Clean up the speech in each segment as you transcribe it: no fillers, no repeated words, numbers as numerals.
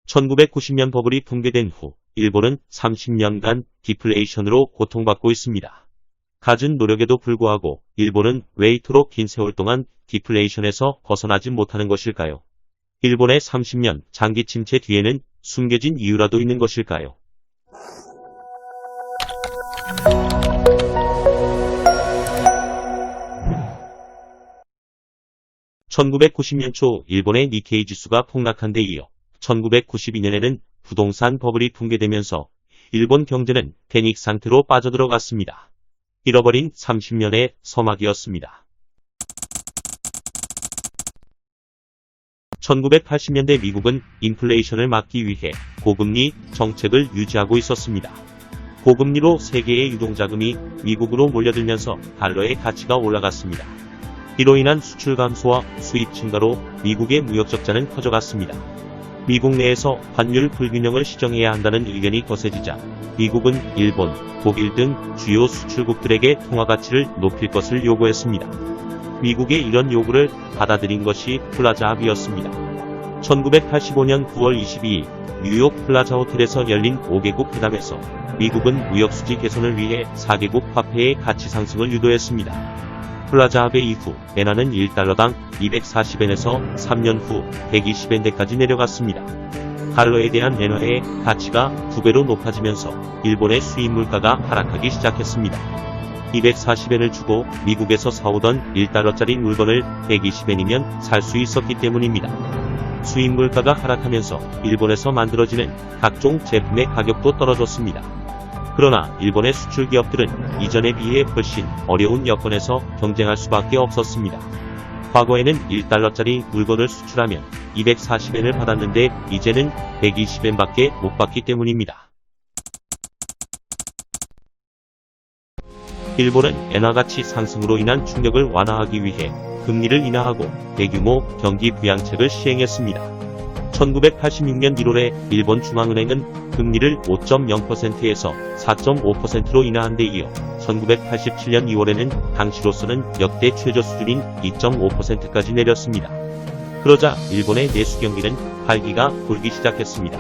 1990년 버블이 붕괴된 후 일본은 30년간 디플레이션으로 고통받고 있습니다. 갖은 노력에도 불구하고 일본은 왜 이토록 긴 세월 동안 디플레이션에서 벗어나지 못하는 것일까요? 일본의 30년 장기 침체 뒤에는 숨겨진 이유라도 있는 것일까요? 1990년 초 일본의 니케이 지수가 폭락한 데 이어 1992년에는 부동산 버블이 붕괴되면서 일본 경제는 패닉 상태로 빠져들어갔습니다. 잃어버린 30년의 서막이었습니다. 1980년대 미국은 인플레이션을 막기 위해 고금리 정책을 유지하고 있었습니다. 고금리로 세계의 유동자금이 미국으로 몰려들면서 달러의 가치가 올라갔습니다. 이로 인한 수출 감소와 수입 증가로 미국의 무역 적자는 커져갔습니다. 미국 내에서 환율 불균형을 시정해야 한다는 의견이 거세지자 미국은 일본, 독일 등 주요 수출국들에게 통화 가치를 높일 것을 요구했습니다. 미국의 이런 요구를 받아들인 것이 플라자 합의였습니다. 1985년 9월 22일 뉴욕 플라자 호텔에서 열린 5개국 회담에서 미국은 무역 수지 개선을 위해 4개국 화폐의 가치 상승을 유도했습니다. 플라자 합의 이후 엔화는 1달러당 240엔에서 3년 후 120엔대까지 내려갔습니다. 달러에 대한 엔화의 가치가 2배로 높아지면서 일본의 수입 물가가 하락하기 시작했습니다. 240엔을 주고 미국에서 사오던 1달러짜리 물건을 120엔이면 살 수 있었기 때문입니다. 수입 물가가 하락하면서 일본에서 만들어지는 각종 제품의 가격도 떨어졌습니다. 그러나 일본의 수출 기업들은 이전에 비해 훨씬 어려운 여건에서 경쟁할 수밖에 없었습니다. 과거에는 1달러짜리 물건을 수출하면 240엔을 받았는데 이제는 120엔밖에 못 받기 때문입니다. 일본은 엔화 가치 상승으로 인한 충격을 완화하기 위해 금리를 인하하고 대규모 경기 부양책을 시행했습니다. 1986년 1월에 일본 중앙은행은 금리를 5.0%에서 4.5%로 인하한 데 이어 1987년 2월에는 당시로서는 역대 최저 수준인 2.5%까지 내렸습니다. 그러자 일본의 내수 경기는 활기가 돌기 시작했습니다.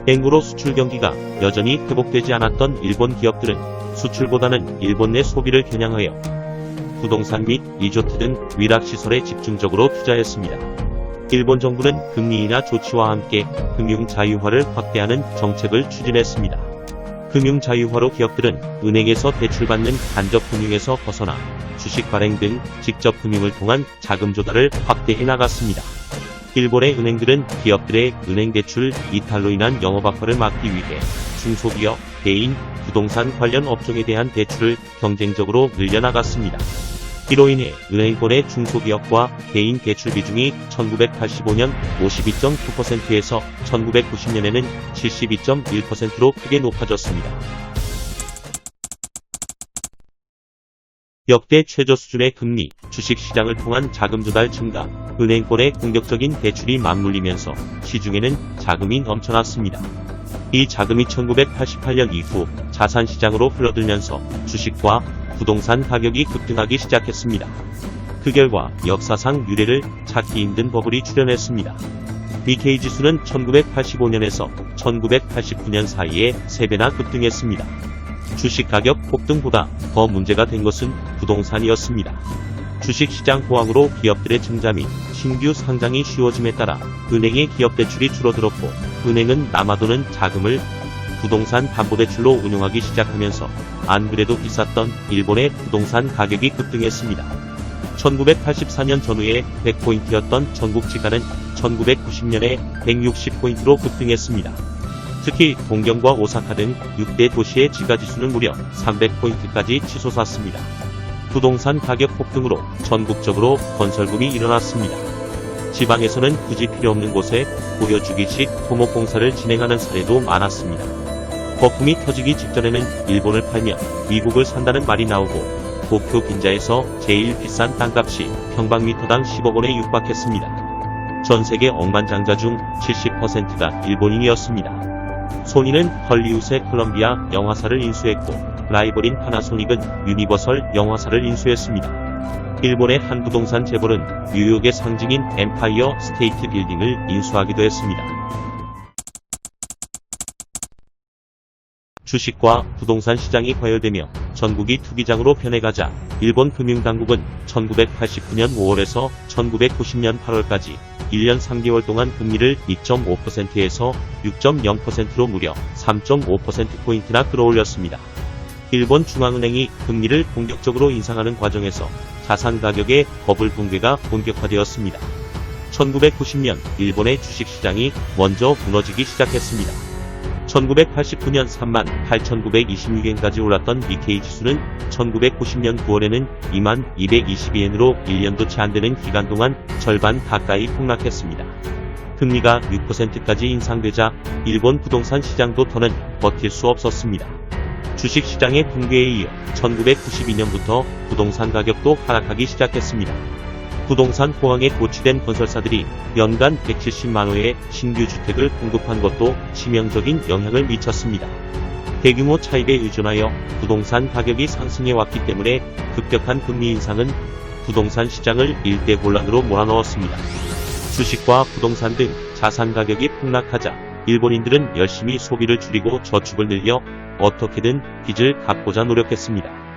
엔구로 수출 경기가 여전히 회복되지 않았던 일본 기업들은 수출보다는 일본 내 소비를 겨냥하여 부동산 및 리조트 등 위락시설에 집중적으로 투자했습니다. 일본 정부는 금리 인하 조치와 함께 금융 자유화를 확대하는 정책을 추진했습니다. 금융 자유화로 기업들은 은행에서 대출받는 간접 금융에서 벗어나 주식 발행 등 직접 금융을 통한 자금 조달을 확대해 나갔습니다. 일본의 은행들은 기업들의 은행 대출 이탈로 인한 영업 악화를 막기 위해 중소기업, 개인, 부동산 관련 업종에 대한 대출을 경쟁적으로 늘려나갔습니다. 이로 인해 은행권의 중소기업과 개인 대출 비중이 1985년 52.9%에서 1990년에는 72.1%로 크게 높아졌습니다. 역대 최저 수준의 금리, 주식시장을 통한 자금 조달 증가, 은행권의 공격적인 대출이 맞물리면서 시중에는 자금이 넘쳐났습니다. 이 자금이 1988년 이후 자산시장으로 흘러들면서 주식과 부동산 가격이 급등하기 시작했습니다. 그 결과 역사상 유례를 찾기 힘든 버블이 출현했습니다. 니케이 지수는 1985년에서 1989년 사이에 3배나 급등했습니다. 주식 가격 폭등보다 더 문제가 된 것은 부동산이었습니다. 주식시장 호황으로 기업들의 증자 및 신규 상장이 쉬워짐에 따라 은행의 기업 대출이 줄어들었고 은행은 남아도는 자금을 부동산 담보대출로 운용하기 시작하면서 안 그래도 비쌌던 일본의 부동산 가격이 급등했습니다. 1984년 전후에 100포인트였던 전국지가는 1990년에 160포인트로 급등했습니다. 특히 동경과 오사카 등 6대 도시의 지가지수는 무려 300포인트까지 치솟았습니다. 부동산 가격 폭등으로 전국적으로 건설붐이 일어났습니다. 지방에서는 굳이 필요 없는 곳에 보여주기식 토목공사를 진행하는 사례도 많았습니다. 거품이 터지기 직전에는 일본을 팔면 미국을 산다는 말이 나오고 도쿄 긴자에서 제일 비싼 땅값이 평방미터당 10억 원에 육박했습니다. 전 세계 억만장자 중 70%가 일본인이었습니다. 소니는 헐리우드의 콜럼비아 영화사를 인수했고 라이벌인 파나소닉은 유니버설 영화사를 인수했습니다. 일본의 한 부동산 재벌은 뉴욕의 상징인 엠파이어 스테이트 빌딩을 인수하기도 했습니다. 주식과 부동산 시장이 과열되며 전국이 투기장으로 변해가자 일본 금융당국은 1989년 5월에서 1990년 8월까지 1년 3개월 동안 금리를 2.5%에서 6.0%로 무려 3.5%포인트나 끌어올렸습니다. 일본 중앙은행이 금리를 공격적으로 인상하는 과정에서 자산 가격의 버블 붕괴가 본격화되었습니다. 1990년 일본의 주식시장이 먼저 무너지기 시작했습니다. 1989년 38,926엔까지 올랐던 니케이 지수는 1990년 9월에는 22,222엔으로 1년도 채 안되는 기간 동안 절반 가까이 폭락했습니다. 금리가 6%까지 인상되자 일본 부동산 시장도 더는 버틸 수 없었습니다. 주식시장의 붕괴에 이어 1992년부터 부동산 가격도 하락하기 시작했습니다. 부동산 호황에 고취된 건설사들이 연간 170만호의 신규 주택을 공급한 것도 치명적인 영향을 미쳤습니다. 대규모 차입에 의존하여 부동산 가격이 상승해왔기 때문에 급격한 금리 인상은 부동산 시장을 일대 혼란으로 몰아넣었습니다. 주식과 부동산 등 자산 가격이 폭락하자 일본인들은 열심히 소비를 줄이고 저축을 늘려 어떻게든 빚을 갚고자 노력했습니다.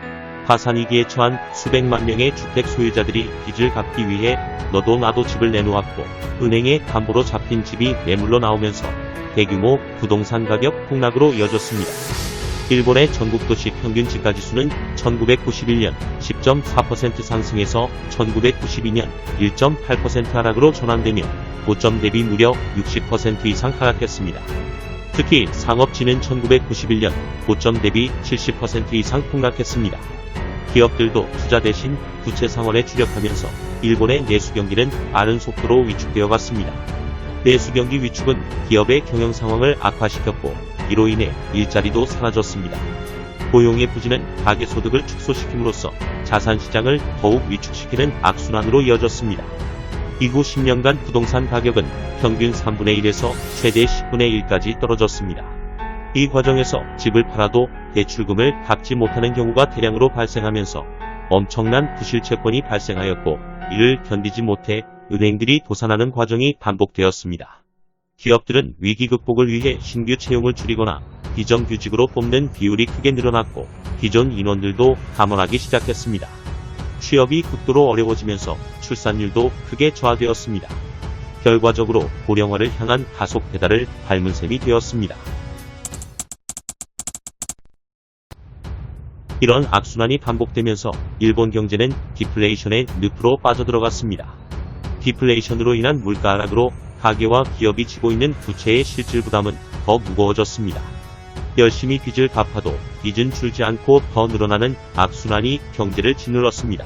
파산위기에 처한 수백만 명의 주택 소유자들이 빚을 갚기 위해 너도 나도 집을 내놓았고 은행에 담보로 잡힌 집이 매물로 나오면서 대규모 부동산 가격 폭락으로 이어졌습니다. 일본의 전국도시 평균 지가지수는 1991년 10.4% 상승해서 1992년 1.8% 하락으로 전환되며 고점 대비 무려 60% 이상 하락했습니다. 특히 상업지는 1991년 고점 대비 70% 이상 폭락했습니다. 기업들도 투자 대신 부채 상환에 주력하면서 일본의 내수 경기는 빠른 속도로 위축되어 갔습니다. 내수 경기 위축은 기업의 경영 상황을 악화시켰고 이로 인해 일자리도 사라졌습니다. 고용의 부진은 가계소득을 축소시킴으로써 자산시장을 더욱 위축시키는 악순환으로 이어졌습니다. 이후 10년간 부동산 가격은 평균 3분의 1에서 최대 10분의 1까지 떨어졌습니다. 이 과정에서 집을 팔아도 대출금을 갚지 못하는 경우가 대량으로 발생하면서 엄청난 부실채권이 발생하였고 이를 견디지 못해 은행들이 도산하는 과정이 반복되었습니다. 기업들은 위기 극복을 위해 신규 채용을 줄이거나 비정규직으로 뽑는 비율이 크게 늘어났고 기존 인원들도 감원하기 시작했습니다. 취업이 극도로 어려워지면서 출산율도 크게 저하되었습니다. 결과적으로 고령화를 향한 가속 페달을 밟은 셈이 되었습니다. 이런 악순환이 반복되면서 일본 경제는 디플레이션의 늪으로 빠져들어갔습니다. 디플레이션으로 인한 물가 하락으로 가계와 기업이 지고 있는 부채의 실질 부담은 더 무거워졌습니다. 열심히 빚을 갚아도 빚은 줄지 않고 더 늘어나는 악순환이 경제를 짓눌렀습니다.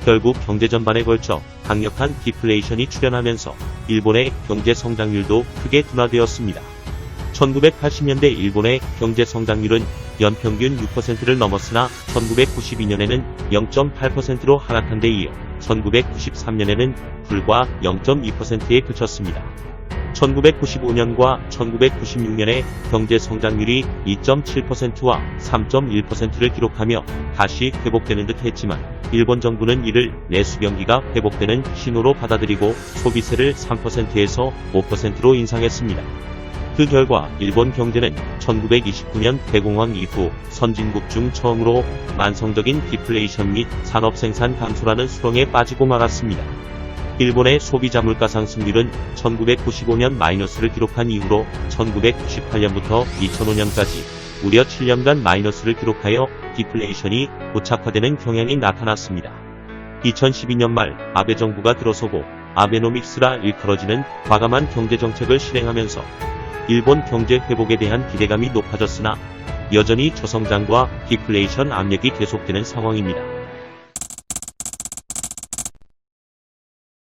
결국 경제 전반에 걸쳐 강력한 디플레이션이 출현하면서 일본의 경제 성장률도 크게 둔화되었습니다. 1980년대 일본의 경제 성장률은 연평균 6%를 넘었으나 1992년에는 0.8%로 하락한 데 이어 1993년에는 불과 0.2%에 그쳤습니다. 1995년과 1996년에 경제 성장률이 2.7%와 3.1%를 기록하며 다시 회복되는 듯 했지만 일본 정부는 이를 내수 경기가 회복되는 신호로 받아들이고 소비세를 3%에서 5%로 인상했습니다. 그 결과 일본 경제는 1929년 대공황 이후 선진국 중 처음으로 만성적인 디플레이션 및 산업 생산 감소라는 수렁에 빠지고 말았습니다. 일본의 소비자 물가 상승률은 1995년 마이너스를 기록한 이후로 1998년부터 2005년까지 무려 7년간 마이너스를 기록하여 디플레이션이 고착화되는 경향이 나타났습니다. 2012년 말 아베 정부가 들어서고 아베노믹스라 일컬어지는 과감한 경제정책을 실행하면서 일본 경제 회복에 대한 기대감이 높아졌으나 여전히 저성장과 디플레이션 압력이 계속되는 상황입니다.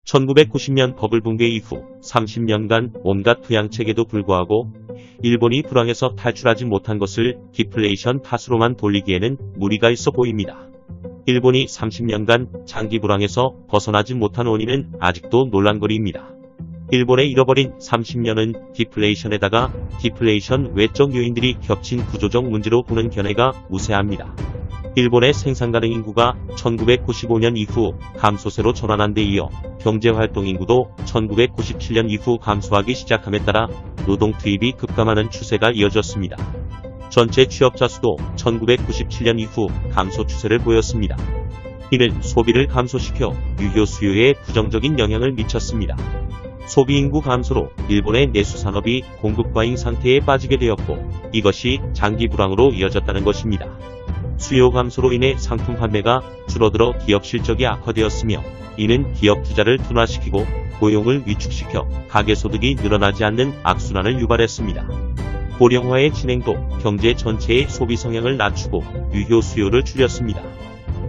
1990년 버블 붕괴 이후 30년간 온갖 부양책에도 불구하고 일본이 불황에서 탈출하지 못한 것을 디플레이션 탓으로만 돌리기에는 무리가 있어 보입니다. 일본이 30년간 장기 불황에서 벗어나지 못한 원인은 아직도 논란거리입니다. 일본의 잃어버린 30년은 디플레이션에다가 디플레이션 외적 요인들이 겹친 구조적 문제로 보는 견해가 우세합니다. 일본의 생산 가능 인구가 1995년 이후 감소세로 전환한 데 이어 경제활동 인구도 1997년 이후 감소하기 시작함에 따라 노동 투입이 급감하는 추세가 이어졌습니다. 전체 취업자 수도 1997년 이후 감소 추세를 보였습니다. 이는 소비를 감소시켜 유효 수요에 부정적인 영향을 미쳤습니다. 소비 인구 감소로 일본의 내수 산업이 공급 과잉 상태에 빠지게 되었고 이것이 장기 불황으로 이어졌다는 것입니다. 수요 감소로 인해 상품 판매가 줄어들어 기업 실적이 악화되었으며 이는 기업 투자를 둔화시키고 고용을 위축시켜 가계소득이 늘어나지 않는 악순환을 유발했습니다. 고령화의 진행도 경제 전체의 소비 성향을 낮추고 유효 수요를 줄였습니다.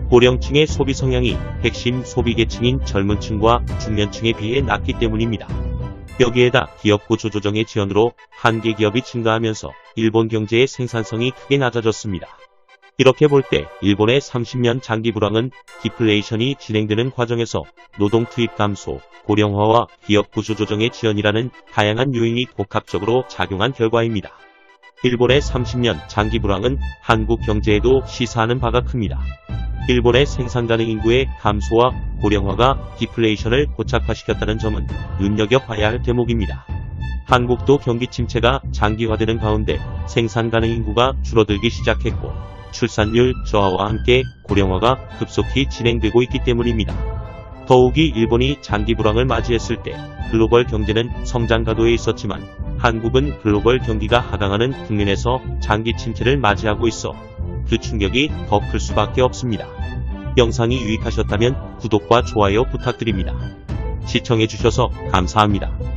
고령층의 소비 성향이 핵심 소비계층인 젊은층과 중년층에 비해 낮기 때문입니다. 여기에다 기업 구조 조정의 지연으로 한계 기업이 증가하면서 일본 경제의 생산성이 크게 낮아졌습니다. 이렇게 볼 때 일본의 30년 장기 불황은 디플레이션이 진행되는 과정에서 노동 투입 감소, 고령화와 기업 구조 조정의 지연이라는 다양한 요인이 복합적으로 작용한 결과입니다. 일본의 30년 장기 불황은 한국 경제에도 시사하는 바가 큽니다. 일본의 생산 가능 인구의 감소와 고령화가 디플레이션을 고착화시켰다는 점은 눈여겨봐야 할 대목입니다. 한국도 경기 침체가 장기화되는 가운데 생산 가능 인구가 줄어들기 시작했고 출산율 저하와 함께 고령화가 급속히 진행되고 있기 때문입니다. 더욱이 일본이 장기 불황을 맞이했을 때 글로벌 경제는 성장 가도에 있었지만 한국은 글로벌 경기가 하강하는 국면에서 장기 침체를 맞이하고 있어 그 충격이 더 클 수밖에 없습니다. 영상이 유익하셨다면 구독과 좋아요 부탁드립니다. 시청해주셔서 감사합니다.